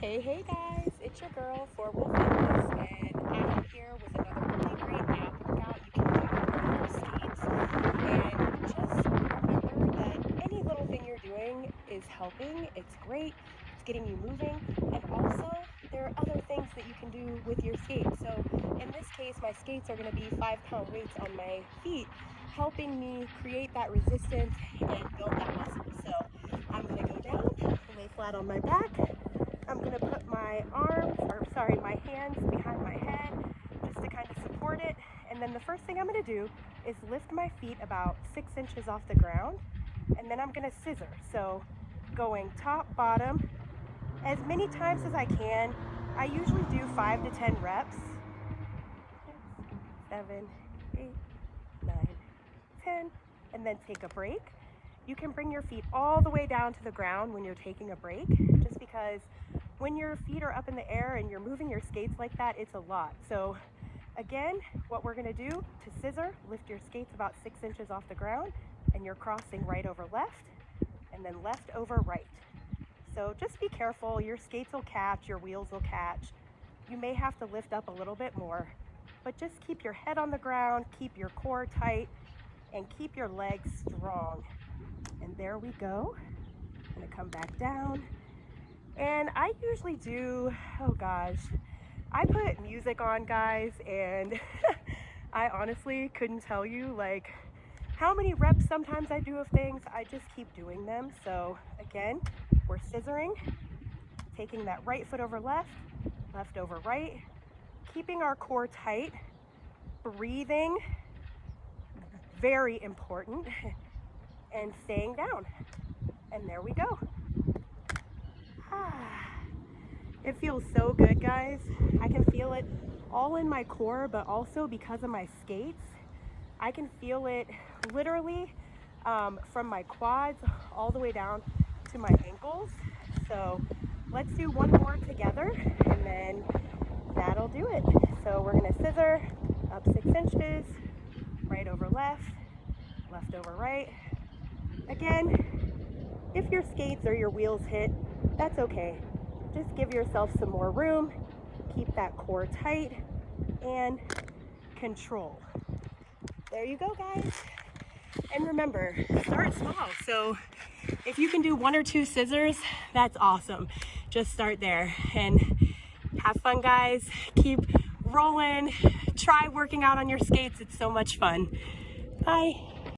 Hey guys, it's your girl for Wolf Fitness, and I am here with another really great ab workout you can do on your skates. And just remember that any little thing you're doing is helping. It's great, it's getting you moving, and also there are other things that you can do with your skates. So in this case, my skates are going to be 5-pound weights on my feet, helping me create that resistance and build that muscle. So I'm going to go down, lay flat on my back. I'm going to put my my hands behind my head just to kind of support it. And then the first thing I'm going to do is lift my feet about 6 inches off the ground. And then I'm going to scissor. So going top, bottom, as many times as I can. I usually do 5 to 10 reps. 7, 8, 9, 10, and then take a break. You can bring your feet all the way down to the ground when you're taking a break, just because when your feet are up in the air and you're moving your skates like that, it's a lot. So again, what we're gonna do to scissor, lift your skates about 6 inches off the ground, and you're crossing right over left, and then left over right. So just be careful, your skates will catch, your wheels will catch. You may have to lift up a little bit more, but just keep your head on the ground, keep your core tight, and keep your legs strong. And there we go. I'm gonna come back down. And I usually do, I put music on, guys, and I honestly couldn't tell you like how many reps sometimes I do of things. I just keep doing them. So again, we're scissoring, taking that right foot over left, left over right, keeping our core tight, breathing, very important, and staying down. And there we go. It feels so good, guys. I can feel it all in my core, but also because of my skates, I can feel it literally from my quads all the way down to my ankles. So let's do one more together, and then that'll do it. So we're gonna scissor up 6 inches, right over left, left over right. Again, if your skates or your wheels hit, that's okay. Just give yourself some more room, keep that core tight, and control. There you go, guys. And remember, start small. So if you can do 1 or 2 scissors, that's awesome. Just start there and have fun, guys. Keep rolling. Try working out on your skates. It's so much fun. Bye.